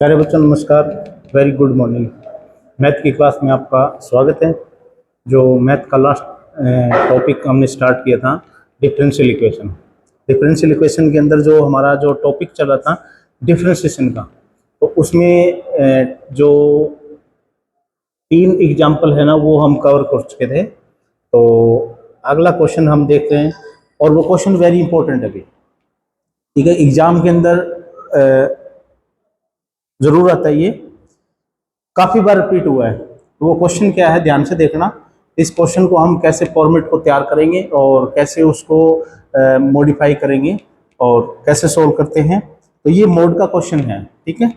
प्यारे बच्चों नमस्कार। Very good morning. मैथ की क्लास में आपका स्वागत है। जो मैथ का लास्ट टॉपिक हमने स्टार्ट किया था डिफरेंशियल इक्वेशन। डिफरेंशियल इक्वेशन के अंदर जो हमारा जो टॉपिक चल रहा था डिफरेंशिएशन का, तो उसमें जो 3 एग्जाम्पल है ना वो हम कवर कर चुके थे। तो अगला क्वेश्चन हम देखते हैं और वो क्वेश्चन वेरी इंपॉर्टेंट है अभी। ठीक है, एग्जाम के अंदर जरूर आता है, ये काफी बार रिपीट हुआ है। तो वो क्वेश्चन क्या है, ध्यान से देखना। इस क्वेश्चन को हम कैसे फॉर्मेट को तैयार करेंगे और कैसे उसको मॉडिफाई करेंगे और कैसे सोल्व करते हैं। तो ये मोड का क्वेश्चन है, ठीक है।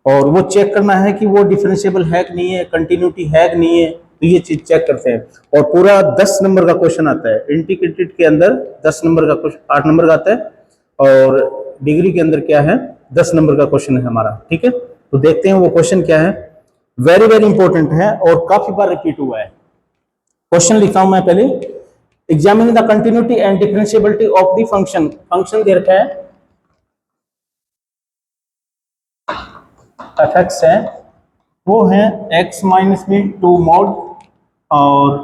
और वो चेक करना है कि वो डिफरेंशिएबल है कि नहीं है, कंटिन्यूटी है कि नहीं है। तो ये चीज चेक करते हैं। और पूरा 10 नंबर का क्वेश्चन आता है। इंटीग्रेटेड के अंदर 10 नंबर का क्वेश्चन, 8 नंबर का आता है और डिग्री के अंदर क्या है 10 नंबर का क्वेश्चन है हमारा, ठीक है। तो देखते हैं वो क्वेश्चन क्या है। वेरी वेरी इंपॉर्टेंट है और काफी बार रिपीट हुआ है। क्वेश्चन लिखता हूं मैं पहले। Examine the continuity and differentiability of the function. Function दे रखा है एफ एक्स है, वो है एक्स माइनस में 2 मॉड और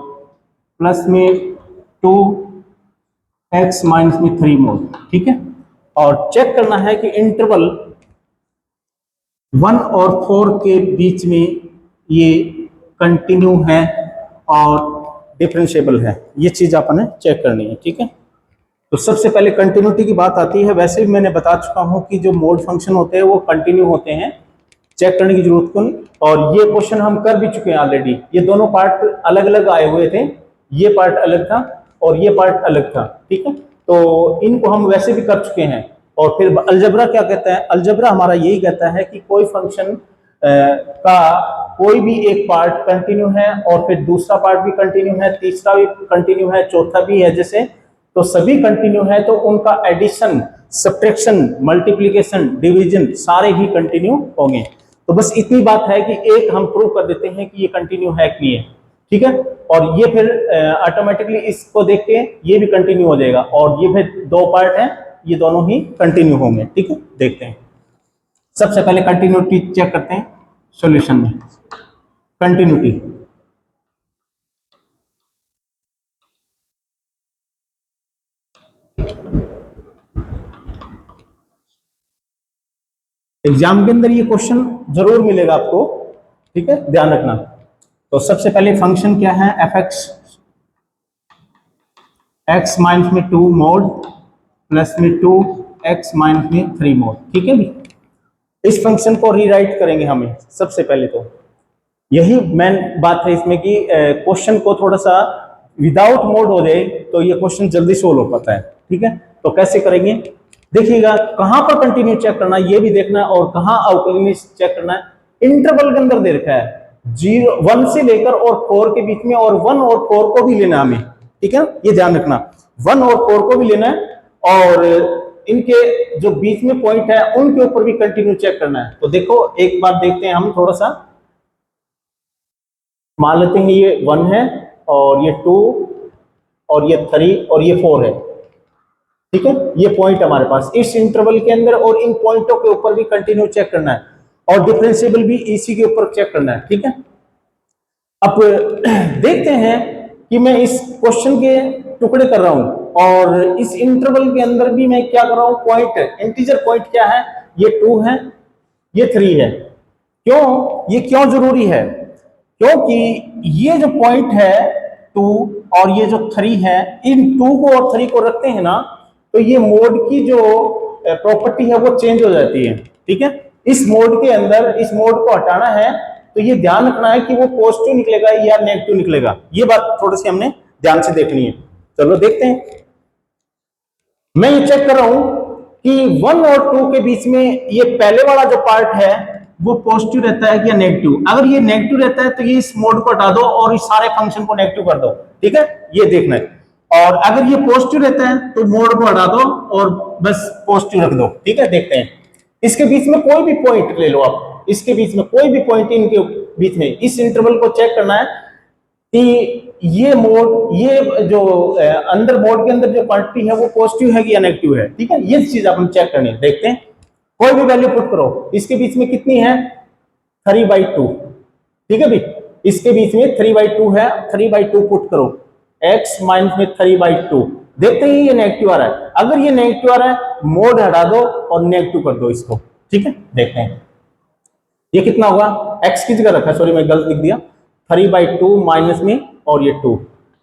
प्लस में 2 एक्स माइनस में 3 मॉड, ठीक है। और चेक करना है कि इंटरवल 1 और 4 के बीच में ये कंटिन्यू है और डिफरेंशिएबल है। ये चीज आपने चेक करनी है, ठीक है। तो सबसे पहले कंटिन्यूटी की बात आती है। वैसे भी मैंने बता चुका हूं कि जो मोड फंक्शन होते हैं वो कंटिन्यू होते हैं, चेक करने की जरूरत को नहीं। और ये क्वेश्चन हम कर भी चुके हैं ऑलरेडी। ये दोनों पार्ट अलग अलग आए हुए थे, ये पार्ट अलग था और ये पार्ट अलग था, ठीक है। तो इनको हम वैसे भी कर चुके हैं। और फिर अलजबरा क्या कहता है, अलजबरा हमारा यही कहता है कि कोई फंक्शन का कोई भी एक पार्ट कंटिन्यू है और फिर दूसरा पार्ट भी कंटिन्यू है, तीसरा भी कंटिन्यू है, चौथा भी है, जैसे तो सभी कंटिन्यू है तो उनका एडिशन, सब्ट्रैक्शन, मल्टीप्लिकेशन, डिवीजन सारे ही कंटिन्यू होंगे। तो बस इतनी बात है कि एक हम प्रूव कर देते हैं कि ये कंटिन्यू है कि नहीं है, ठीक है। और ये फिर ऑटोमेटिकली इसको देख के ये भी कंटिन्यू हो जाएगा। और ये फिर 2 पार्ट हैं, ये दोनों ही कंटिन्यू होंगे, ठीक है। देखते हैं, सबसे पहले कंटिन्यूटी चेक करते हैं सॉल्यूशन में। कंटिन्यूटी एग्जाम के अंदर ये क्वेश्चन जरूर मिलेगा आपको, ठीक है, ध्यान रखना। तो सबसे पहले फंक्शन क्या है, एफ एक्स, एक्स माइनस में 2 मॉड प्लस में 2 एक्स माइनस में 3 मॉड, ठीक है भी। इस फंक्शन को रीराइट करेंगे हमें सबसे पहले। तो यही मेन बात है इसमें कि क्वेश्चन को थोड़ा सा विदाउट मोड हो जाए तो ये क्वेश्चन जल्दी सोल्व हो पाता है, ठीक है। तो कैसे करेंगे देखिएगा, कहां पर कंटिन्यू चेक करना है ये भी देखना है और कहां अवकलनीय चेक करना है। इंटरवल के अंदर दे रखा है 1 से लेकर और 4 के बीच में, और 1 और 4 को भी लेना है हमें, ठीक है। ये ध्यान रखना, 1 और 4 को भी लेना है और इनके जो बीच में पॉइंट है उनके ऊपर भी कंटिन्यू चेक करना है। तो देखो एक बार देखते हैं हम, थोड़ा सा मान लेते हैं ये 1 है और ये 2 और ये 3 और ये 4 है, ठीक है। ये पॉइंट हमारे पास इस इंटरवल के अंदर, और इन पॉइंटों के ऊपर भी कंटिन्यू चेक करना है और डिफरेंशिएबल भी इसी के ऊपर चेक करना है, ठीक है। अब देखते हैं कि मैं इस क्वेश्चन के टुकड़े कर रहा हूं और इस इंटरवल के अंदर भी मैं क्या कर रहा हूं, पॉइंट, इंटीजर पॉइंट क्या है, ये 2 है, ये 3 है। क्यों, ये क्यों जरूरी है, क्योंकि ये जो पॉइंट है 2 और ये जो 3 है, इन 2 को और 3 को रखते हैं ना तो ये मोड की जो प्रॉपर्टी है वो चेंज हो जाती है, ठीक है। इस मोड के अंदर इस मोड को हटाना है तो ये ध्यान रखना है कि वो पॉजिटिव निकलेगा या नेगेटिव निकलेगा। ये बात थोड़ी सी हमने ध्यान से देखनी है। चलो देखते हैं। मैं ये चेक कर रहा हूं कि 1 और 2 के बीच में ये पहले वाला जो पार्ट है वो पॉजिटिव रहता है या नेगेटिव। अगर ये नेगेटिव रहता है तो ये इस मोड को हटा दो और इस सारे फंक्शन को नेगेटिव कर दो, ठीक है, ये देखना है। और अगर ये पॉजिटिव रहता है तो मोड को हटा दो और बस पॉजिटिव रख दो, ठीक है। देखते हैं, इसके बीच में कोई भी पॉइंट ले लो आप, इसके बीच में कोई भी पॉइंट, इनके बीच में इस इंटरवल को चेक करना है कि ये मोड, ये जो अंदर मोड के अंदर जो क्वांटिटी है वो पॉजिटिव है या नेगेटिव है, ठीक है। ये चीज अपन चेक करनी है। देखते हैं, कोई भी वैल्यू पुट करो, इसके बीच में कितनी है 3/2, ठीक है भाई, इसके बीच में 3/2 है, 3/2 पुट करो, x माइनस में 3/2, देखते ही ये नेगेटिव आ रहा है, अगर ये नेगेटिव आ रहा है मोड हटा दो और नेगेटिव कर दो इसको, ठीक है, देखते हैं ये कितना होगा, x की जगह रखा, सॉरी मैं गलत लिख दिया, 3/2 माइनस में और ये 2,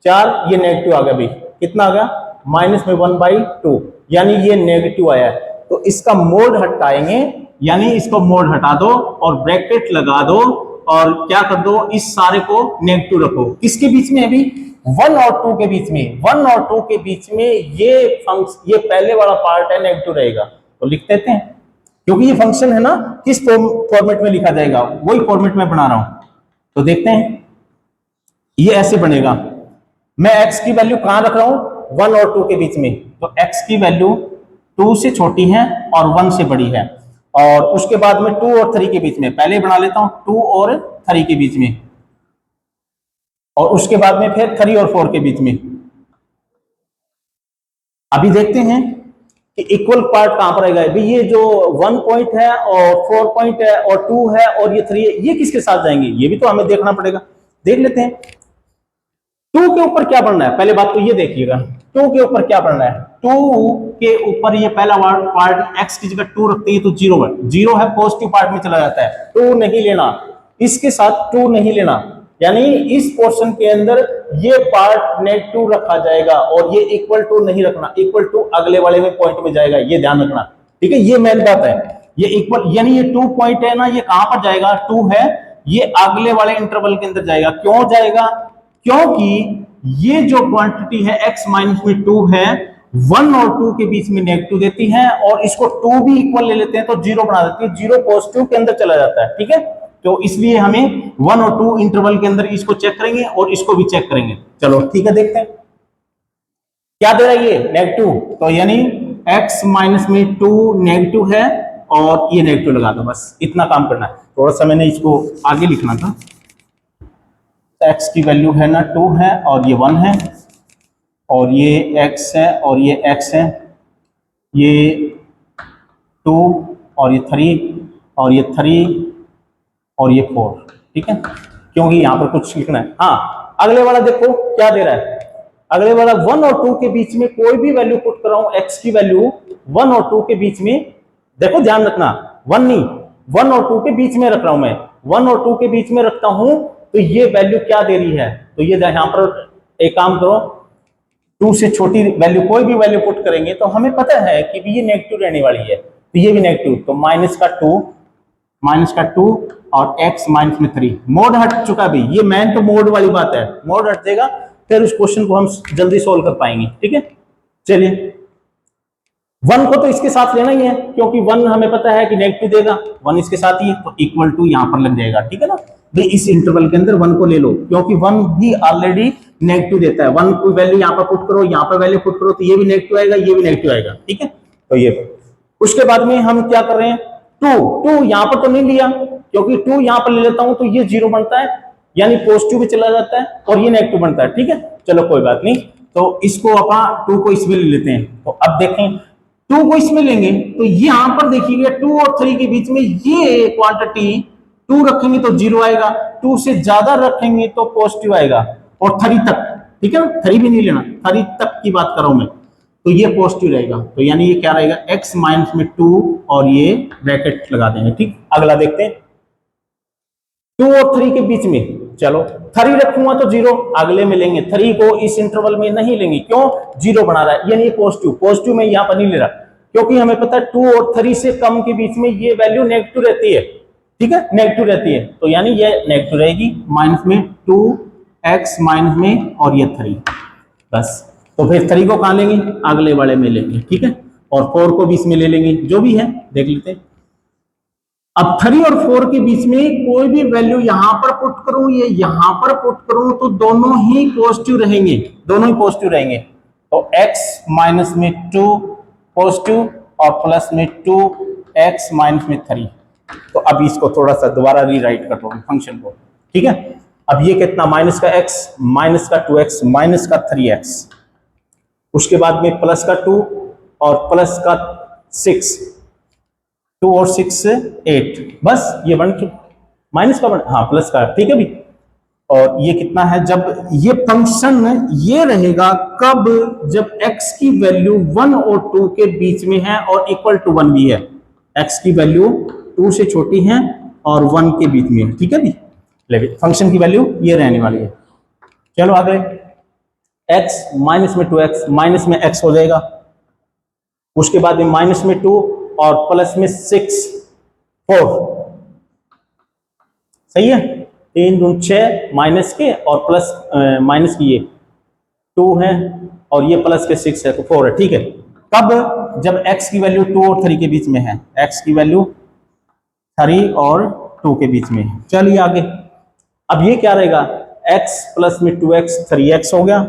4, ये नेगेटिव आ गया भाई, कितना आ गया माइनस में 1/2, यानी ये नेगेटिव आया है, तो इसका मोड हटाएंगे, यानी इसको मोड हटा दो और ब्रैकेट लगा दो और क्या कर दो, इस सारे को नेगेटिव रखो, किसके बीच में अभी 1 और 2 के बीच में, 1 और 2 के बीच में ये पहले वाला पार्ट है नेगेटिव रहेगा, तो लिख देते हैं, क्योंकि ये फंक्शन है ना, किस फॉर्मेट में लिखा जाएगा वही फॉर्मेट में बना रहा हूं, तो देखते हैं ये ऐसे बनेगा, मैं x की वैल्यू कहां रख रहा हूं 1 और 2 के बीच में, तो x की वैल्यू 2 से छोटी है और 1 से बड़ी है, और उसके बाद में 2 और 3 के बीच में, पहले बना लेता हूं 2 और 3 के बीच में, और उसके बाद में फिर 3 और 4 के बीच में। अभी देखते हैं कि इक्वल पार्ट कहां पर आएगा, भाई ये जो 1 पॉइंट है और 4 पॉइंट है और 2 है और ये 3 है, ये किसके साथ जाएंगे, ये भी तो हमें देखना पड़ेगा, देख लेते हैं 2 के ऊपर क्या बनना है, पहले बात तो ये देखिएगा 2 के ऊपर क्या बनना है, 2 के ऊपर ये पहला पार्ट x की जगह 2 रखते हैं तो 0 है, पॉजिटिव पार्ट में चला जाता है, 2 नहीं लेना, इसके साथ 2 नहीं लेना, यानी इस पोर्शन के अंदर ये पार्ट नेगेटिव रखा जाएगा और ये इक्वल टू नहीं रखना, इक्वल टू अगले वाले में पॉइंट में जाएगा, ये ध्यान रखना, ठीक है, ये मेन बात है, ये इक्वल यानी ये 2 पॉइंट है ना, ये कहां पर जाएगा 2 है, ये अगले वाले इंटरवल के अंदर जाएगा, क्यों जाएगा, क्योंकि ये जो क्वांटिटी है x माइनस में 2 है 1 और 2 के बीच में नेगेटिव देती है, और इसको 2 भी इक्वल ले लेते हैं तो 0 बना देती है, 0 पॉजिटिव के अंदर चला जाता है, ठीक है, तो इसलिए हमें 1 और 2 इंटरवल के अंदर इसको चेक करेंगे और इसको भी चेक करेंगे, चलो ठीक है, देखते हैं क्या दे रहा है ये नेगेटिव, तो यानी x माइनस में 2 नेगेटिव है और ये नेगेटिव लगा दो, बस इतना काम करना है, थोड़ा सा मैंने इसको आगे लिखना था, x की वैल्यू है ना 2 है और ये 1 है और ये x है और ये x है, ये 2 और ये 3 और ये 3 और ये 4, ठीक है, क्योंकि यहां पर कुछ लिखना है। हाँ अगले वाला देखो क्या दे रहा है, अगले वाला 1 और 2 के बीच में कोई भी वैल्यू पुट कर रहा हूं, x की वैल्यू 1 और 2 के बीच में, देखो ध्यान रखना 1 नहीं 1 और 2 के बीच में रख रहा हूं मैं, 1 और 2 के बीच में रखता हूं, तो ये वैल्यू क्या दे रही है, तो ये यहां पर एक काम करो 2 से छोटी वैल्यू कोई भी वैल्यू पुट करेंगे तो हमें पता है कि ये नेगेटिव रहने वाली है, तो ये भी नेगेटिव, तो माइनस का 2 और x माइनस में 3, मोड हट चुका भी, ये मैन तो मोड वाली बात है, मोड हट जाएगा फिर उस क्वेश्चन को हम जल्दी सोल्व कर पाएंगे, ठीक है, चलिए 1 को तो इसके साथ लेना ही है, क्योंकि 1 हमें पता है कि नेगेटिव देगा, 1 इसके साथ ही है, तो इक्वल टू यहां पर लग जाएगा, ठीक है ना भाई, इस इंटरवल के अंदर 1 को ले लो, क्योंकि 1 भी ऑलरेडी नेगेटिव देता है, 1 की वैल्यू यहां पर पुट करो, यहां पर वैल्यू पुट करो, तो ये भी नेगेटिव आएगा, ये भी नेगेटिव आएगा, ठीक है, तो ये उसके बाद में हम क्या कर रहे हैं 2 यहां पर तो नहीं लिया, क्योंकि 2 यहां पर ले लेता हूं तो ये 0 बनता है, यानी पॉजिटिव भी चला जाता है और ये नेगेटिव बनता है, ठीक है, चलो कोई बात नहीं, तो इसको अपन 2 को इसमें ले लेते हैं, तो अब देखें 2 को इसमें लेंगे तो यहां पर देखिएगा 2 और 3 के बीच में ये क्वांटिटी 2 रखेंगे तो 0 आएगा, 2 से ज्यादा रखेंगे तो पॉजिटिव आएगा, और 3 तक, ठीक है ना, 3 भी नहीं लेना, 3 तक की बात कर रहा हूं मैं, तो ये पॉजिटिव रहेगा, तो यानी ये क्या रहेगा x माइनस में 2 और ये ब्रैकेट लगा देंगे, ठीक, अगला देखते हैं 2 और 3 के बीच में, चलो 3 रखूंगा तो 0 अगले में लेंगे, 3 को इस इंटरवल में नहीं लेंगे, क्यों 0 बना रहा है, यानी पॉजिटिव में यहां पर नहीं ले रहा, क्योंकि हमें पता है 2 और 3 से कम के बीच में ये वैल्यू नेगेटिव रहती है, ठीक है, नेगेटिव रहती है, तो यानी ये नेगेटिव रहेगी, माइनस में 2x माइनस में और ये 3, बस, तो फिर 3 को कहां लेंगे अगले वाले में लेंगे, ठीक है, और 4 को भी इसमें ले लेंगे, जो भी है देख लेते हैं, अब 3 और 4 के बीच में कोई भी वैल्यू यहां पर पुट करूं, ये यहां पर पुट करूं, तो दोनों ही पॉजिटिव रहेंगे, दोनों ही पॉजिटिव रहेंगे, तो x माइनस में 2 पॉजिटिव और प्लस में 2x माइनस में 3, तो अब इसको थोड़ा सा दोबारा रीराइट कर दो फंक्शन को, ठीक है, अब ये कितना माइनस का x माइनस का 2x माइनस का 3x, उसके बाद में प्लस का 2 और प्लस का 6, 2 और 6 8, बस ये वन माइनस का वन, हाँ प्लस का, ठीक है भी। और ये कितना है, जब ये फंक्शन ये रहेगा कब, जब x की वैल्यू 1 और 2 के बीच में है और इक्वल टू 1 भी है। x की वैल्यू 2 से छोटी है और 1 के बीच में है, ठीक है भी। लेकिन फंक्शन की वैल्यू ये रहने वाली है। चलो आगे, x माइनस में 2x, माइनस में x हो जाएगा, उसके बाद में माइनस में 2 और प्लस में 6 4, सही है। 3 दूनी 6 माइनस के और प्लस माइनस की ये 2 है और ये प्लस के 6 है तो 4 है, ठीक है। कब, जब x की वैल्यू 2 और 3 के बीच में है, x की वैल्यू 3 और 2 के बीच में है। चलिए आगे, अब ये क्या रहेगा, x प्लस में 2x 3x हो गया,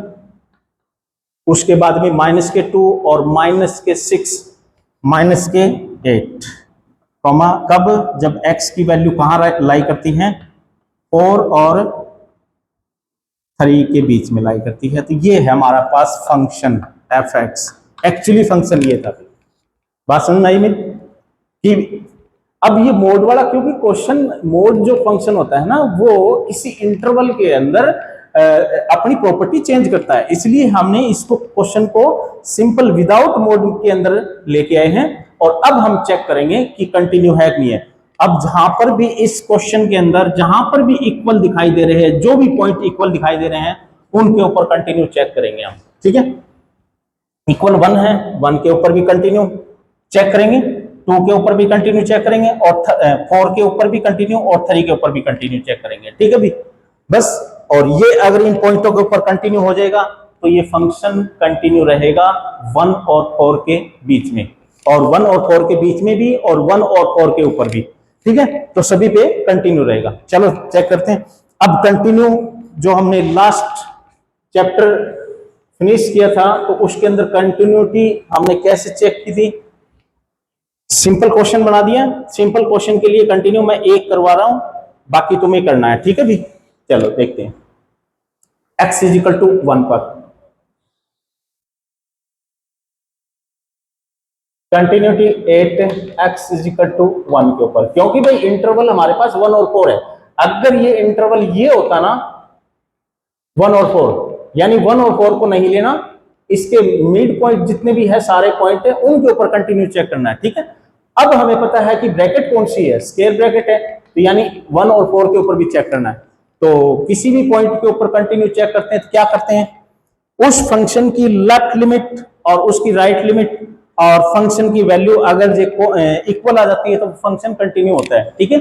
उसके बाद में माइनस के 2 और माइनस के 6 माइनस के 8, कॉमा कब, जब x की वैल्यू कहाँ लाई करती है, 4 और 3 के बीच में लाई करती है। तो ये है हमारा पास फंक्शन f(x), एक्चुअली फंक्शन ये था। बात समझ में आई मेरी कि अब ये मोड वाला, क्योंकि क्वेश्चन मोड जो फंक्शन होता है ना, वो किसी इंटरवल के अंदर अपनी प्रॉपर्टी चेंज करता है, इसलिए हमने इसको क्वेश्चन को सिंपल विदाउट मोड के अंदर लेके आए हैं। और अब हम चेक करेंगे कि कंटिन्यू है कि नहीं है। अब जहां पर भी इस क्वेश्चन के अंदर जहां पर भी इक्वल दिखाई दे रहे हैं, जो भी पॉइंट इक्वल दिखाई दे रहे हैं, उनके ऊपर कंटिन्यू चेक करेंगे हम, ठीक है। इक्वल 1 है, 1 के ऊपर भी कंटिन्यू चेक करेंगे, 2 के ऊपर भी कंटिन्यू चेक करेंगे, और 4 के ऊपर भी कंटिन्यू, और 3 के ऊपर भी कंटिन्यू चेक करेंगे, ठीक है भी, बस। और ये अगर इन पॉइंटों के ऊपर कंटिन्यू हो जाएगा तो ये फंक्शन कंटिन्यू रहेगा 1 और 4 के बीच में, और 1 और 4 के बीच में भी, और 1 और 4 के ऊपर भी, ठीक है। तो सभी पे कंटिन्यू रहेगा। चलो चेक करते हैं। अब कंटिन्यू जो हमने लास्ट चैप्टर फिनिश किया था, तो उसके अंदर कंटिन्यूटी हमने कैसे चेक की थी, सिंपल क्वेश्चन बना दिया। सिंपल क्वेश्चन के लिए कंटिन्यू मैं एक करवा रहा हूं, बाकी तुम्हें करना है, ठीक है भी। चलो देखते हैं, x इजिकल टू 1 पर कंटिन्यूटी 8x इजिकल टू 1 के ऊपर, क्योंकि भाई इंटरवल हमारे पास 1 और 4 है। अगर ये इंटरवल ये होता ना 1 और 4, यानी 1 और 4 को नहीं लेना, इसके मिड पॉइंट जितने भी है सारे पॉइंट है उनके ऊपर कंटिन्यू चेक करना है, ठीक है। अब हमें पता है कि ब्रैकेट कौन सी है, स्क्वायर ब्रैकेट है, तो यानी 1 और 4 के ऊपर भी चेक करना है। तो किसी भी पॉइंट के ऊपर कंटिन्यू चेक करते हैं तो क्या करते हैं, उस फंक्शन की लेफ्ट लिमिट और उसकी राइट लिमिट और फंक्शन की वैल्यू अगर इक्वल आ जाती है तो फंक्शन कंटिन्यू होता है, ठीक है।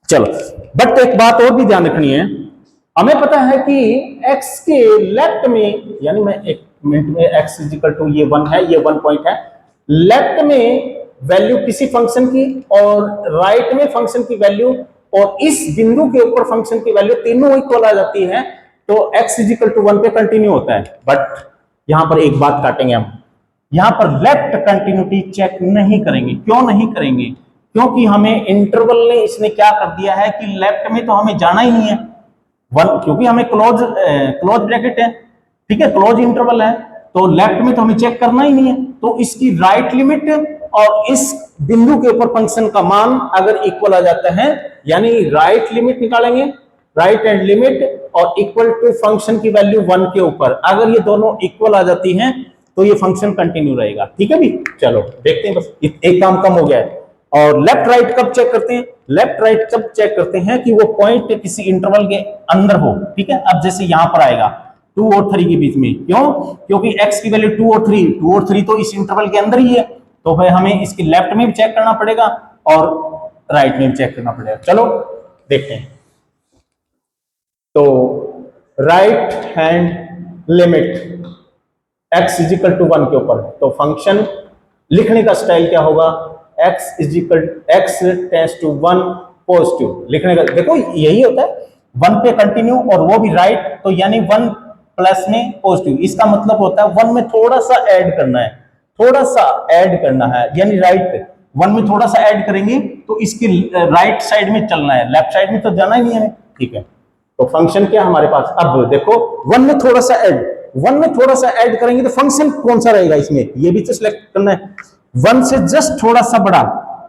चलो, बट एक बात और भी ध्यान रखनी है, हमें पता है कि x के लेफ्ट में, यानी मैं एक मिनट में, x इजिकल टू ये 1 है, ये 1 पॉइंट है, लेफ्ट में वैल्यू किसी फंक्शन की और राइट में फंक्शन की वैल्यू, और इस बिंदु के ऊपर फंक्शन की वैल्यू तीनों इक्वल आ जाती है, तो x इजिकल टू 1 पे कंटिन्यू होता है। बट यहां पर एक बात काटेंगे हम, यहां पर लेफ्ट कंटिन्यूटी चेक नहीं करेंगे। क्यों नहीं करेंगे, क्योंकि हमें इंटरवल ने इसने क्या कर दिया है कि लेफ्ट में तो हमें जाना ही नहीं है 1, क्योंकि हमें क्लोज ब्रैकेट है, ठीक है, क्लोज इंटरवल है, तो लेफ्ट में तो हमें चेक करना ही नहीं है। तो इसकी राइट लिमिट और इस बिंदु के ऊपर फंक्शन का मान अगर इक्वल आ जाता है, यानी राइट लिमिट निकालेंगे, राइट हैंड लिमिट और इक्वल टू फंक्शन की वैल्यू 1 के ऊपर, अगर ये दोनों इक्वल आ जाती हैं तो ये फंक्शन कंटिन्यू रहेगा, ठीक है भी। चलो देखते हैं, बस एक काम कम हो गया है। और लेफ्ट राइट कब चेक करते हैं, लेफ्ट राइट कब चेक करते हैं कि वो पॉइंट किसी इंटरवल के अंदर हो, ठीक है। अब जैसे यहां पर आएगा 2 और 3 के बीच में, क्यों, क्योंकि x की वैल्यू 2 और 3 तो इस इंटरवल के अंदर ही है, तो भाई हमें इसके लेफ्ट में भी चेक करना पड़ेगा और राइट में भी चेक करना पड़ेगा। चलो देखते हैं, तो right hand limit x is equal to 1 के ऊपर, तो फंक्शन लिखने का स्टाइल क्या होगा, x टेंड्स टू 1 पॉजिटिव लिखने का। देखो यही होता है 1 पे कंटिन्यू और वो भी राइट, तो यानी 1 प्लस में पॉजिटिव, इसका मतलब होता है 1 में थोड़ा सा ऐड करना है, थोड़ा सा ऐड करना है, यानी राइट 1 में थोड़ा सा ऐड करेंगे तो इसकी राइट साइड में चलना है, लेफ्ट साइड में तो जाना ही नहीं है, ठीक है। तो फंक्शन क्या हमारे पास, अब देखो 1 में थोड़ा सा ऐड, 1 में थोड़ा सा ऐड करेंगे तो फंक्शन कौन सा रहेगा इसमें, ये भी तो सिलेक्ट करना है। 1 से जस्ट थोड़ा सा बड़ा,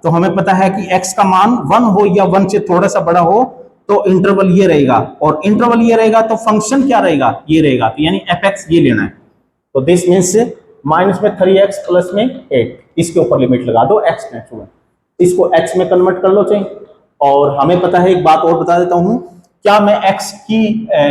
तो हमें पता है कि x का मान 1 हो या 1 से थोड़ा सा बड़ा हो तो इंटरवल ये रहेगा, और इंटरवल ये रहेगा तो फंक्शन क्या रहेगा, ये रहेगा, तो यानी fx ये लेना है। तो दिस मीन्स माइनस में 3x प्लस में 8, इसके ऊपर लिमिट लगा दो x टेंड्स टू 1, इसको x में कन्वर्ट कर लो चाहिए। और हमें पता है, एक बात और बता देता हूं, क्या मैं x की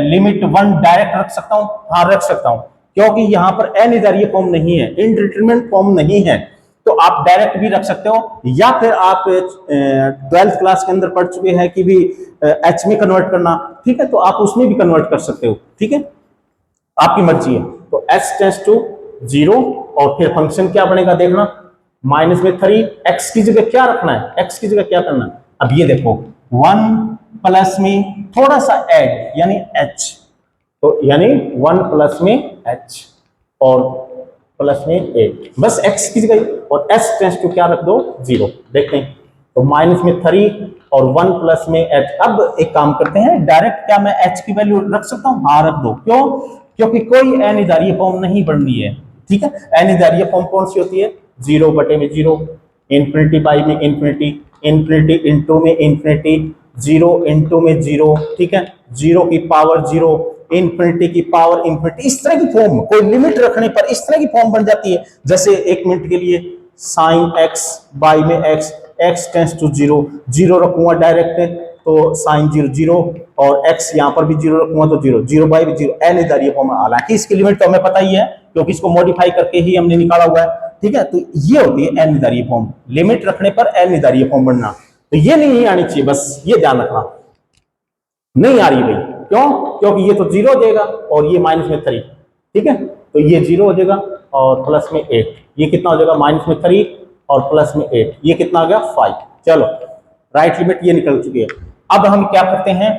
लिमिट 1 डायरेक्ट रख सकता हूं? हाँ रख सकता हूं, क्योंकि यहां पर अनिर्धारीय फॉर्म नहीं है, इनडिटरमिनेट फॉर्म नहीं है, तो आप डायरेक्ट भी रख सकते हो, या फिर आप 12th क्लास के अंदर पढ़ चुके हैं कि भी h में कन्वर्ट करना, ठीक है, तो आप उसमें भी कन्वर्ट कर सकते हो, ठीक है, आपकी मर्जी है। तो h टेंड्स टू 0 और फिर फंक्शन क्या बनेगा देखना, माइनस में 3, x की जगह क्या रखना है, x की जगह क्या करना है, अब ये देखो 1 प्लस में थोड़ा सा ऐड यानी h, तो यानी 1 प्लस में h और प्लस में 8, बस x की जगह, और s टेंड्स टू क्या रख दो 0, देखते हैं, तो माइनस में 3 और 1 प्लस में h। अब एक काम करते हैं, डायरेक्ट क्या मैं h की वैल्यू रख सकता हूं? हाँ रख दो, क्यों? क्योंकि कोई अनिर्धारीय फॉर्म नहीं बननी है, ठीक है। अनिर्धारीय फॉर्म कौन सी होती है? 0 बटे में 0, इंफिनिटी बाई में इंफिनिटी, इंफिनिटी इंटू में इंफिनिटी, 0 इंटू में 0, ठीक है, 0 की पावर 0, इंफिनिटी की पावर इंफिनिटी, इस तरह की फॉर्म, कोई लिमिट रखने पर इस तरह की फॉर्म बन जाती है। जैसे 1 मिनट के लिए साइन x बाई में x टेंड्स टू 0, 0 रखूंगा डायरेक्ट तो साइन 0 0, और x यहां पर भी 0 रखूंगा तो 0 0 बाई 0, अनिर्धारीय फॉर्म है। हालांकि इसकी लिमिट तो हमें पता ही है, क्योंकि इसको मॉडिफाई करके ही हमने निकाला हुआ है, ठीक है। तो ये होती है अनिर्धारीय फॉर्म, लिमिट रखने पर अनिर्धारीय फॉर्म बनना, तो ये नहीं आनी चाहिए, बस ये ध्यान रखना, नहीं आ रही भाई, क्यों? क्योंकि ये तो 0 हो जाएगा और ये माइनस में 3, ठीक है, तो ये 0 हो जाएगा और प्लस में 8, ये कितना हो जाएगा, माइनस में 3 और प्लस में 8, ये कितना आ गया 5। चलो राइट लिमिट ये निकल चुकी है। अब हम क्या करते हैं,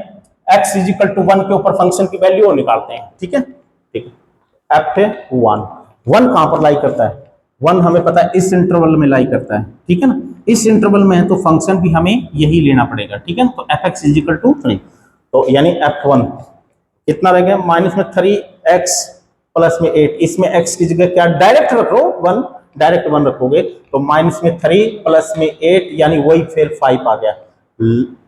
x इजिकल टू 1 के ऊपर फंक्शन की वैल्यू निकालते हैं, ठीक है, ठीक है। f1 कहां पर लाई करता है? 1 हमें पता है इस इंटरवल में लाई करता है, ठीक है ना, इस इंटरवल में है तो फंक्शन भी हमें यही लेना पड़ेगा, ठीक है। तो fx इजिकल टू 3, तो यानी f1 कितना रह गया, माइनस में 3x प्लस में 8, इसमें x की जगह क्या डायरेक्ट रखो 1, डायरेक्ट 1 रखोगे तो माइनस में 3 प्लस में 8, यानी वही फिर 5 आ गया।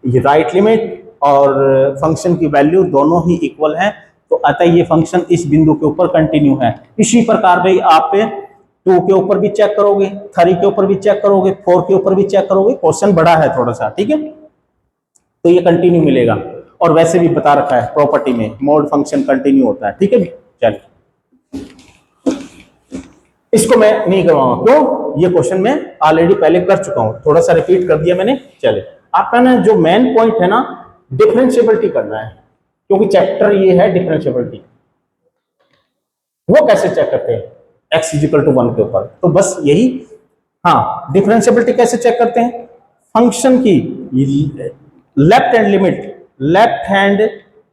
ये राइट लिमिट और फंक्शन की वैल्यू दोनों ही इक्वल हैं, तो अतः ये फंक्शन इस बिंदु के ऊपर कंटिन्यू है। इसी प्रकार भाई आप 2 के ऊपर भी चेक करोगे, 3 के ऊपर भी चेक करोगे, 4 के ऊपर भी चेक करोगे, क्वेश्चन बड़ा है थोड़ा सा, ठीक है, तो ये कंटिन्यू मिलेगा। और वैसे भी बता रखा है प्रॉपर्टी में, मोड फंक्शन कंटिन्यू होता है, ठीक है। चलिए इसको मैं नहीं करवाऊंगा, क्यों? ये क्वेश्चन मैं ऑलरेडी पहले कर चुका हूं, थोड़ा सा रिपीट कर दिया मैंने। चले आपका ना जो मेन पॉइंट है ना, डिफरेंशिएबिलिटी करना है, क्योंकि चैप्टर ये है डिफरेंशिएबिलिटी। वो कैसे चेक करते हैं? x इजिकल टू 1 के ऊपर, तो बस यही, हाँ, डिफरेंशिएबिलिटी कैसे चेक करते हैं? फंक्शन की left hand limit, left hand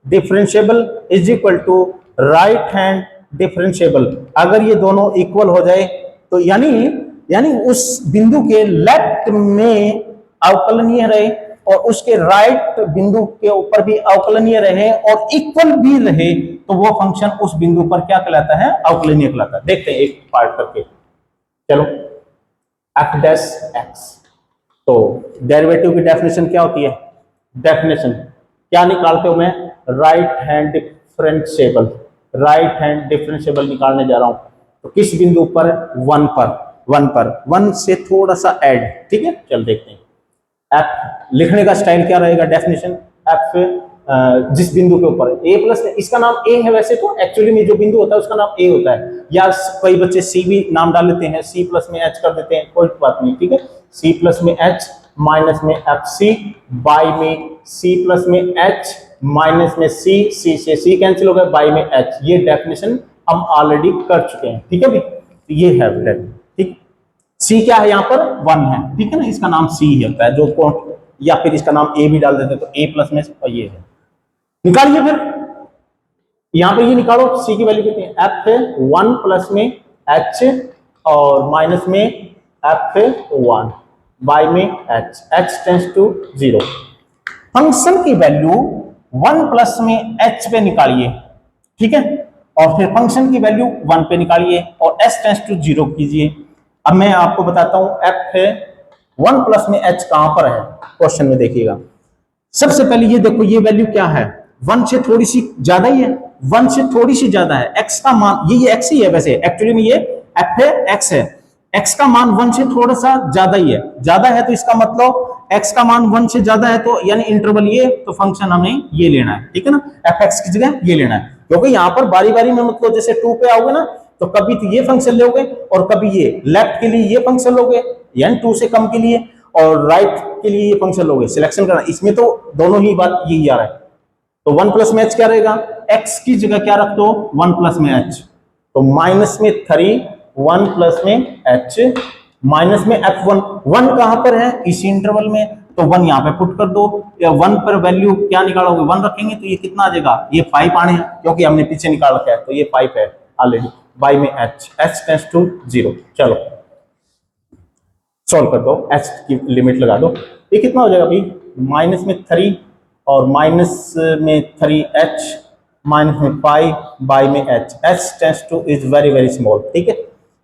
differentiable is equal to right hand differentiable, अगर ये दोनों इक्वल हो जाए तो यानी उस बिंदु के लेफ्ट में अवकलनीय रहे और उसके राइट बिंदु के ऊपर भी अवकलनीय रहे और इक्वल भी रहे, तो वो फंक्शन उस बिंदु पर क्या कहलाता है? अवकलनीय कहलाता है। देखते हैं एक पार्ट करके, चलो f डैश x, तो डेरिवेटिव की डेफिनेशन क्या होती है? डेफिनेशन क्या निकालते हो? मैं right hand differentiable, right hand differentiable निकालने जा रहा हूं, तो किस बिंदु पर? 1 पर, 1 से थोड़ा सा ऐड, ठीक है। चल देखते हैं f लिखने का स्टाइल क्या रहेगा? डेफिनेशन f जिस बिंदु के ऊपर a प्लस, इसका नाम a है, वैसे तो एक्चुअली में जो बिंदु होता है उसका नाम a होता है, या कई बच्चे c भी नाम डाल लेते हैं, c प्लस में h कर देते हैं, कोई बात नहीं, ठीक है। c प्लस में h माइनस में fc बाई में c प्लस में h माइनस में c, c से c कैंसिल हो गया, बाई में h। ये डेफिनेशन हम ऑलरेडी कर चुके हैं, ठीक है भाई, ये है, ठीक। c क्या है यहाँ पर? 1 है, ठीक है ना, इसका नाम c होता है, जो या फिर इसका नाम a भी डाल देते तो a प्लस में ये है। निकालिए फिर, यहां पे ये निकालो, c की वैल्यू कितनी है? f1 प्लस में h और माइनस में f1 बाई में h टेंड्स टू 0। फंक्शन की वैल्यू 1 प्लस में h पे निकालिए, ठीक है, और फिर फंक्शन की वैल्यू 1 पे निकालिए और s टेंड्स टू 0 कीजिए। अब मैं आपको बताता हूं f 1 प्लस में h कहां पर है क्वेश्चन में देखिएगा। सबसे पहले ये देखो, ये वैल्यू क्या है, 1 से थोड़ी सी ज्यादा ही है, 1 से थोड़ी सी ज्यादा है। x का मान ये x ही है, वैसे एक्चुअली में ये f है, x है। x का मान 1 से थोड़ा सा ज्यादा ही है, ज्यादा है तो इसका मतलब x का मान 1 से ज्यादा है तो यानी इंटरवल ये, तो फंक्शन हमें ये लेना है, ठीक है ना, fx की जगह ये लेना है। क्योंकि यहाँ पर बारी बारी में मतलब जैसे 2 पे आओगे ना तो कभी तो ये फंक्शन लोगे और कभी ये, लेफ्ट के लिए ये फंक्शन लोगे यानी 2 से कम के लिए, और राइट के लिए ये फंक्शन लोगे, सिलेक्शन करना। इसमें तो दोनों ही बात यही आ रहा है। तो 1 प्लस में h क्या रहेगा, x की जगह क्या रख दो 1 प्लस में h, तो माइनस में 3 1 प्लस में h माइनस में f1, 1 कहां पर है इसी इंटरवल में, तो 1 यहां पे पुट कर दो, या 1 पर वैल्यू क्या निकालोगे 1 रखेंगे तो ये कितना आ जाएगा, ये 5 आने हैं क्योंकि हमने पीछे निकाल रखा है, तो ये 5 है ऑलरेडी, बाई में h टेंड्स टू 0। चलो सॉल्व कर दो, h की लिमिट लगा दो, ये कितना हो जाएगा भाई, माइनस में 3 और माइनस में 3h माइनस में 5 बाई में h tends two is very very small, ठीक है।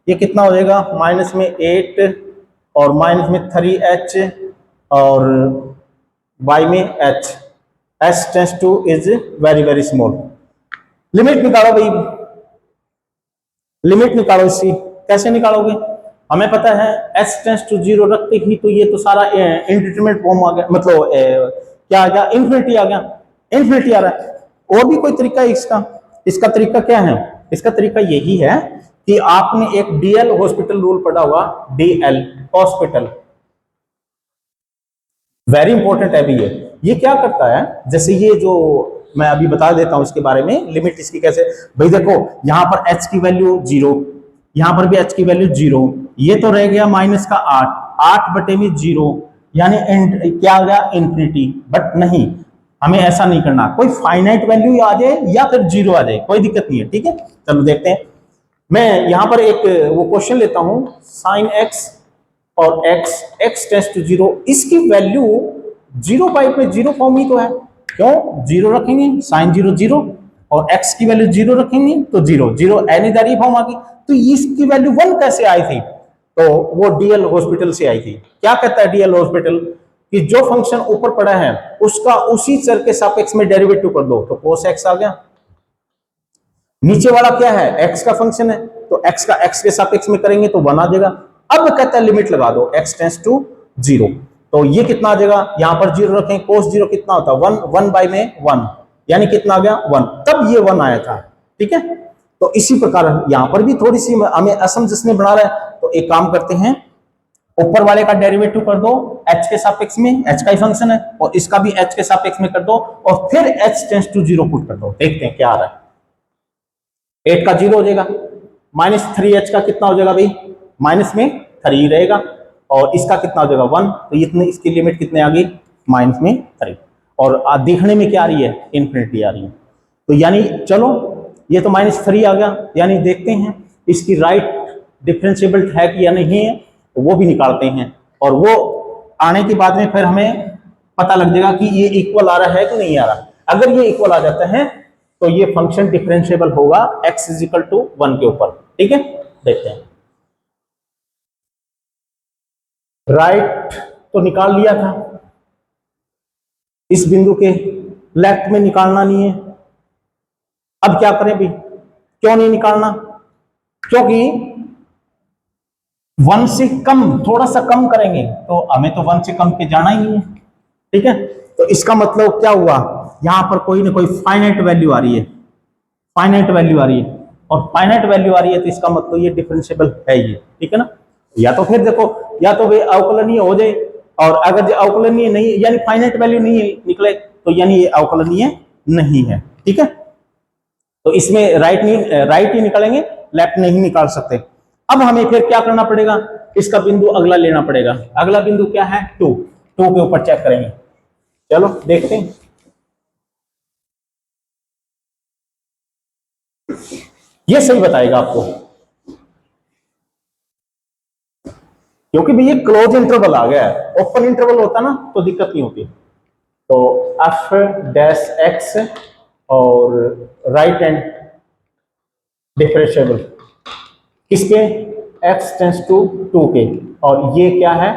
ये कितना हो जाएगा, माइनस में 8 और माइनस में 3h और बाई में h tends two is very very small. Limit निकालो भाई, लिमिट निकालो इसकी, कैसे निकालोगे, हमें पता है h टेंड्स टू 0 रखते ही तो ये तो सारा इंडिटरमिनेट फॉर्म आ गया, मतलब क्या आ गया, इंफिनिटी आ गया, इंफिनिटी आ रहा है। और भी कोई तरीका है इसका, इसका तरीका क्या है, इसका तरीका यही है कि आपने एक डीएल हॉस्पिटल रूल पढ़ा हुआ, डीएल हॉस्पिटल, वेरी इंपॉर्टेंट है भी ये क्या करता है, जैसे ये जो मैं अभी बता देता हूं इसके बारे में, लिमिट इसकी कैसे, भाई देखो यहां पर h की वैल्यू 0, यहां पर भी h की वैल्यू 0, ये तो रह गया माइनस का 8 बटे में 0, यानी क्या आ गया इंफिनिटी, बट नहीं हमें ऐसा नहीं करना, कोई फाइनाइट वैल्यू आ जाए या फिर 0 आ जाए, कोई दिक्कत नहीं है, ठीक है। चलो देखते हैं, मैं यहां पर एक वो क्वेश्चन लेता हूं, साइन x और x टेंड्स टू 0, इसकी वैल्यू 0 बाई में 0 फॉर्म ही तो है, क्यों 0 रखेंगे साइन 0 0 और x की वैल्यू 0 रखेंगे तो 0 0 एनी दरी फॉर्म आ गई, तो इसकी वैल्यू 1 कैसे आई थी, तो वो डीएल हॉस्पिटल से आई थी। क्या कहता है डीएल हॉस्पिटल कि जो फंक्शन ऊपर पड़ा है उसका उसी चर के सापेक्ष में डेरिवेटिव कर दो, तो cos x आ गया, नीचे वाला क्या है x का फंक्शन है तो x का x के सापेक्ष में करेंगे तो 1 आ जाएगा। अब कहता है लिमिट लगा दो x टेंड्स टू 0, तो ये कितना आ जाएगा, यहां पर 0 रखें, cos 0 कितना होता है 1, 1 बाई में 1, यानी कितना आ गया 1, तब ये 1 आया था, ठीक है। तो इसी प्रकार यहां पर भी थोड़ी सी हमें असमंजस बना रहा है, तो एक काम करते हैं, ऊपर वाले का डेरिवेटिव कर दो h के सापेक्ष में, h का ही फंक्शन है, और इसका भी h के सापेक्ष में कर दो और फिर h टेंड्स टू 0 पुट कर दो, देखते हैं क्या आ रहा है। 8 का 0 हो जाएगा, माइनस 3h का कितना हो जाएगा भाई, माइनस में 3 रहेगा, और इसका कितना हो जाएगा 1, तो इतने इसकी लिमिट कितने आ गई माइनस में 3, और देखने में क्या आ रही है इनफिनिटी आ रही है, तो यानी चलो ये तो माइनस 3 आ गया, यानी देखते हैं इसकी राइट डिफरेंशिएबल है कि या नहीं है, तो वो भी निकालते हैं, और वो आने के बाद में फिर हमें पता लग जाएगा कि ये इक्वल आ रहा है कि नहीं आ रहा। अगर ये इक्वल आ जाता है तो ये फंक्शन डिफरेंशिएबल होगा x इज इक्वल टू 1 के ऊपर, ठीक है। देखते हैं, राइट तो निकाल लिया था, इस बिंदु के लेफ्ट में निकालना नहीं है, अब क्या करें भी, क्यों नहीं निकालना, क्योंकि 1 से कम, थोड़ा सा कम करेंगे तो हमें तो 1 से कम पे जाना ही नहीं है, ठीक है। तो इसका मतलब क्या हुआ, यहां पर कोई ना कोई फाइनाइट वैल्यू आ रही है, फाइनाइट वैल्यू आ रही है, और फाइनाइट वैल्यू आ रही है तो इसका मतलब ये डिफरेंशिएबल है ये, ठीक है ना। या तो फिर देखो, या तो वे अवकलनीय हो जाए, और अगर अवकलनीय नहीं यानी फाइनाइट वैल्यू नहीं निकले तो यानी ये अवकलनीय नहीं है, ठीक है। तो इसमें राइट ही निकालेंगे, लेफ्ट नहीं निकाल सकते। अब हमें फिर क्या करना पड़ेगा, इसका बिंदु अगला लेना पड़ेगा, अगला बिंदु क्या है 2 के ऊपर चेक करेंगे, चलो देखते हैं। ये सही बताएगा आपको, क्योंकि भाई ये क्लोज इंटरवल आ गया है, ओपन इंटरवल होता ना तो दिक्कत नहीं होती। तो एफ डैश एक्स और राइट हैंड डिफरेंशिएबल किसके, x टेंस टू 2 के, और ये क्या है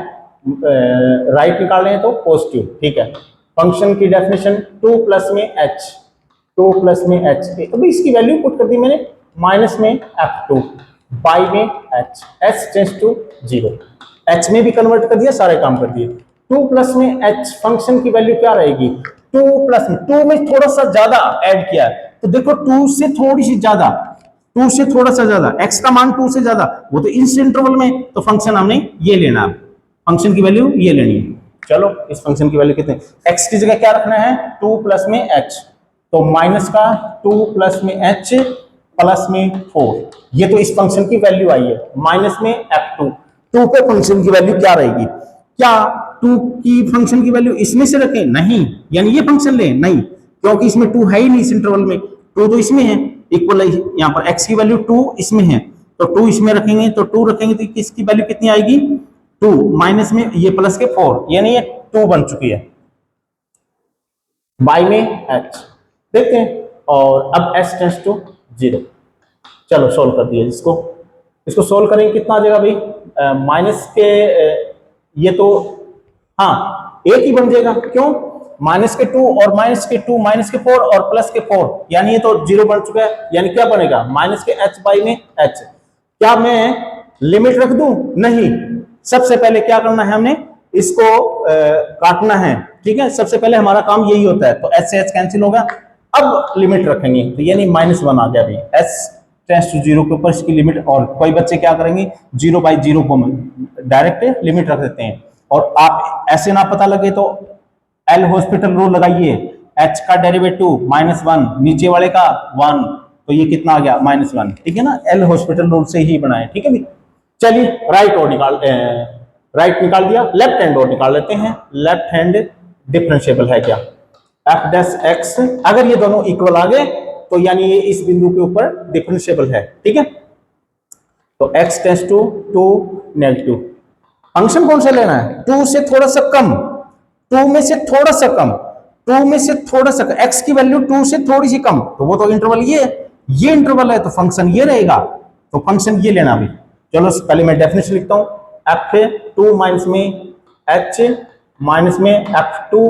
राइट निकाल रहे हैं तो पॉजिटिव, ठीक है। फंक्शन की डेफिनेशन 2 प्लस में h, 2 प्लस में h, अभी इसकी वैल्यू पुट कर दी मैंने, माइनस में f2 बाई में h, h tends to 0, h में भी कन्वर्ट कर दिया, सारे काम कर दिए। 2 प्लस में h फंक्शन की वैल्यू क्या रहेगी, 2 प्लस में 2 में थोड़ा सा ज्यादा ऐड किया है, तो देखो 2 से थोड़ी सी ज्यादा, 2 से थोड़ा सा ज्यादा, x का मान 2 से ज्यादा, वो तो इस इंटरवल में, तो फंक्शन हमने ये लेना, फंक्शन की वैल्यू ये लेनी है। चलो इस फंक्शन की वैल्यू कितने, x की जगह क्या रखना है, 2 प्लस में h, तो माइनस का 2 प्लस में h प्लस में 4, ये तो इस फंक्शन की वैल्यू आई है, माइनस में f2, 2 पे फंक्शन की वैल्यू क्या रहेगी, क्या 2 की फंक्शन की वैल्यू इसमें से रखें, नहीं, यानी ये फंक्शन लें, नहीं, क्योंकि इसमें 2 है ही नहीं इस इंटरवल में, 2 तो इसमें है, इक्वल यहाँ पर x की वैल्यू 2 इसमें है, तो 2 इसमें रखेंगे, तो 2 रखेंगे तो इसकी वैल्यू कितनी आएगी, 2 माइनस में ये प्लस के 4, यानी ये 2 बन चुकी है, बाई में h, देखते हैं। और अब s टेंड्स टू 0, चलो सोल्व कर दिया इसको, इसको सोल्व करेंगे कितना आ जाएगा भाई, माइनस के ये तो हाँ एक ही बन जाएगा, क्यों, माइनस के 2 और माइनस के 2 माइनस के 4 और प्लस के 4, यानी ये तो 0 बन चुका है, यानी क्या बनेगा, माइनस के h बाई में h। क्या मैं लिमिट रख दूं, नहीं, सबसे पहले क्या करना है, हमने इसको काटना है, ठीक है, सबसे पहले हमारा काम यही होता है, तो h से h कैंसिल होगा, अब लिमिट रखेंगे, तो यानी -1 आ गया भाई, s टेंड्स टू 0 के ऊपर इसकी लिमिट, और कोई बच्चे क्या करेंगे 0/0 को डायरेक्ट लिमिट रख देते हैं, और आप ऐसे ना पता लगे तो एल हॉस्पिटल रूल लगाइए, h का डेरिवेटिव -1, नीचे वाले का 1, तो ये कितना आ गया -1, ठीक है ना, एल हॉस्पिटल रूल से ही बनाए, ठीक है भी। चलिए राइट और राइट निकाल दिया, लेफ्ट हैंड और निकाल लेते हैं, लेफ्ट हैंड डिफरेंशिएबल है क्या, f डैश x, अगर ये दोनों इक्वल आ गए तो यानी ये इस बिंदु के ऊपर डिफरेंशिएबल है, ठीक है, तो x tends to 2 negative, function कौन सा लेना है, 2 से थोड़ा सा कम, 2 में से थोड़ा सा कम, 2 में से थोड़ा सा, x की वैल्यू 2 से थोड़ी सी कम, तो वो तो इंटरवल ये इंटरवल है, तो फंक्शन ये रहेगा, तो फंक्शन ये लेना भी। चलो पहले मैं डेफिनेशन लिखता हूं, f2 माइनस में h माइनस में f2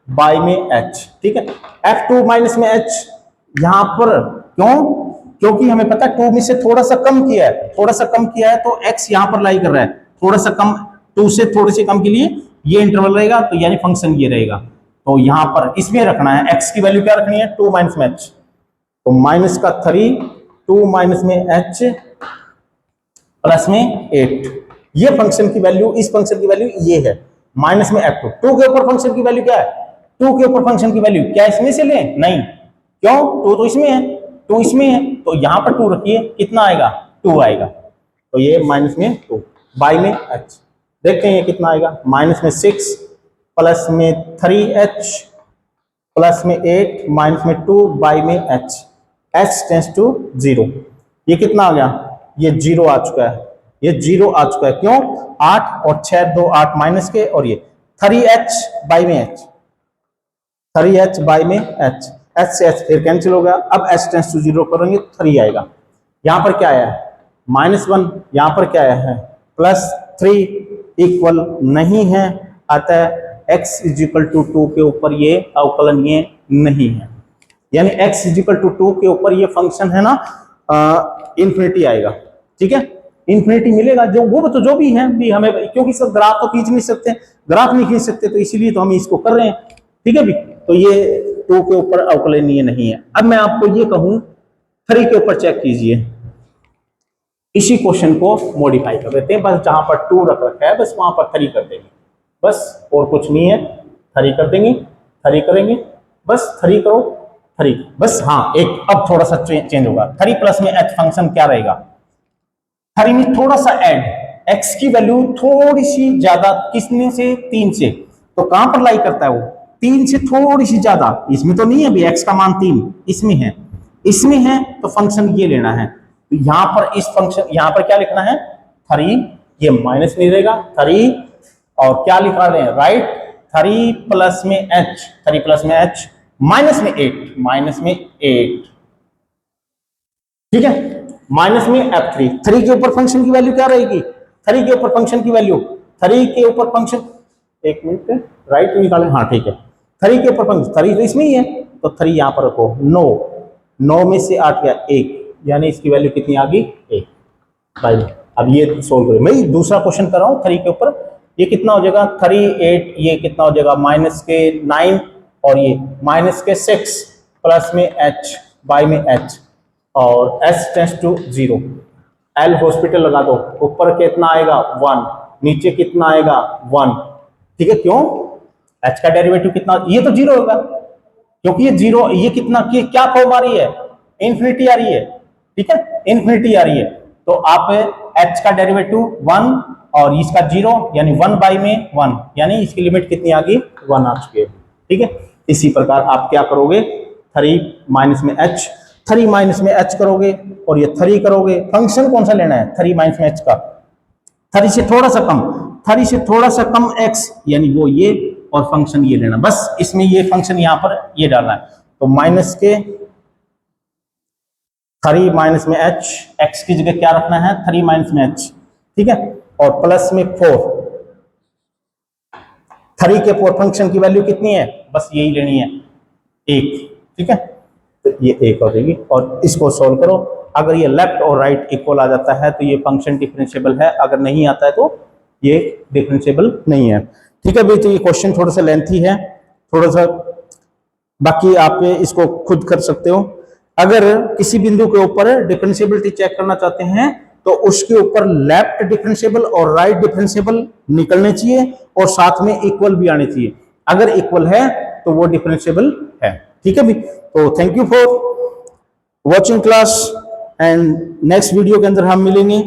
बाई में h, ठीक है, f2 माइनस में h यहां पर क्यों, क्योंकि हमें पता है 2 में से थोड़ा सा कम किया है, थोड़ा सा कम किया है, तो x यहां पर लाई कर रहा है, थोड़ा सा कम, 2 से थोड़े से कम के लिए ये इंटरवल रहेगा, तो यानी फंक्शन ये रहेगा, तो यहां पर इसमें रखना है, x की वैल्यू क्या रखनी है, 2 माइनस में h, तो माइनस का 3, 2 माइनस में h प्लस में 8, ये फंक्शन की वैल्यू, इस फंक्शन की वैल्यू ये है, माइनस में f2, 2 के ऊपर फंक्शन की वैल्यू क्या है, 2 के ऊपर फंक्शन की वैल्यू क्या इसमें से लें, नहीं, क्यों, 2 तो इसमें है, 2 इसमें है, तो यहां पर 2 रखिए, कितना आएगा, 2 आएगा, तो ये माइनस में 2 बाई में h, देखते हैं ये कितना आएगा, माइनस में 6 प्लस में 3h प्लस में 8 माइनस में 2 बाई में h, h टेंड्स टू 0, ये कितना आ गया, ये 0 आ चुका है, ये 0 आ चुका है, क्यों, 8 और 6 2 8 माइनस के, और ये 3h बाई में h, 3h बाई में h, h से h फिर कैंसिल हो गया, अब h टेंड्स टू 0 करेंगे 3 आएगा, यहां पर क्या आया है -1, यहां पर क्या आया है +3, इक्वल नहीं है, अतः x इज इक्वल टू 2 के ऊपर ये अवकलनीय नहीं है, यानी x इज इक्वल टू 2 के ऊपर ये फंक्शन है ना इंफिनिटी आएगा, ठीक है, इंफिनिटी मिलेगा, जो वो तो जो भी है भी हमें, क्योंकि सब ग्राफ तो खींच नहीं सकते, ग्राफ नहीं खींच सकते, तो इसीलिए तो हम इसको कर रहे हैं, ठीक है भी, तो ये 2 के ऊपर अवकलनीय नहीं है। अब मैं आपको ये कहूं 3 के ऊपर चेक कीजिए, इसी क्वेश्चन को मॉडिफाई कर देते हैं, बस जहां पर 2 रख रखा है बस वहां पर 3 कर देंगे, बस और कुछ नहीं है, 3 कर देंगे, 3 करेंगे, बस 3 करो, 3 बस, हाँ एक अब थोड़ा सा चेंज होगा, 3 प्लस में h फंक्शन क्या रहेगा, 3 में थोड़ा सा ऐड, x की वैल्यू थोड़ी सी ज्यादा, किसने से, 3 से, तो कहां पर लाई करता है वो, 3 से थोड़ी सी ज्यादा, इसमें तो नहीं है अभी x का मान 3, इसमें है, तो फंक्शन ये लेना है, तो यहां पर इस फंक्शन, यहां पर क्या लिखना है 3, ये माइनस नहीं रहेगा 3, और क्या लिखा रहे हैं राइट, 3 प्लस में h, 3 प्लस में h माइनस में 8, ठीक है, माइनस में f3, 3 के ऊपर फंक्शन की वैल्यू क्या रहेगी, 3 के ऊपर फंक्शन की वैल्यू 3 के ऊपर फंक्शन, एक मिनट राइट निकालें, हाँ ठीक है, 3 के ऊपर फंक्शन, 3 तो इसमें ही है तो 3 यहां पर रखो। 9 में से 8 गया 1, यानी इसकी वैल्यू कितनी आ गई 1 भाई। अब ये सोल्व करें, मैं दूसरा क्वेश्चन कर रहा हूँ 3 के ऊपर, ये कितना हो जाएगा 3 8, ये कितना हो जाएगा माइनस के 9 और ये माइनस के 6 प्लस में h बाई में h और s tends to 0, L Hospital लगा दो, ऊपर कितना आएगा 1, नीचे कितना आएगा 1, ठीक है, क्यों h का डेरिवेटिव कितना, ये तो 0 होगा क्योंकि ये 0, ये कितना की क्या फॉर्म आ रही है, इन्फिनिटी आ रही है, ठीक है, इन्फिनिटी आ रही है, तो आप h का डेरिवेटिव 1 और इसका 0 यानी 1 बाई में 1, यानी इसकी लिमिट कितनी आ गई 1 आ चुकी है, ठीक है। इसी प्रकार आप क्या करोगे 3 माइनस में h, 3 माइनस में h करोगे और ये 3 करोगे, फंक्शन कौन सा लेना है 3 माइनस में h का, 3 से थोड़ा सा कम, 3 से थोड़ा सा कम x यानी वो ये, और फंक्शन ये लेना, बस इसमें ये फंक्शन यहां पर ये डालना है, तो माइनस के 3 माइनस में h, x की जगह क्या रखना है 3 माइनस में h, ठीक है, और प्लस में 4, 3 के 4 फंक्शन की वैल्यू कितनी है, बस यही लेनी है 1, ठीक है, तो ये 1 हो जाएगी, और इसको सोल्व करो, अगर ये लेफ्ट और राइट इक्वल आ जाता है तो ये फंक्शन डिफरेंशिएबल है, अगर नहीं आता है तो ये डिफरेंशिएबल नहीं है, ठीक है भाई। तो ये क्वेश्चन थोड़ा सा लेंथी है, थोड़ा सा, बाकी आप इसको खुद कर सकते हो। अगर किसी बिंदु के ऊपर डिफरेंशिएबिलिटी चेक करना चाहते हैं तो उसके ऊपर लेफ्ट डिफरेंशिएबल और राइट डिफरेंशिएबल निकलने चाहिए और साथ में इक्वल भी आने चाहिए, अगर इक्वल है तो वो डिफरेंशिएबल है, ठीक है भाई। तो thank you for watching class, and next video के अंदर हम मिलेंगे।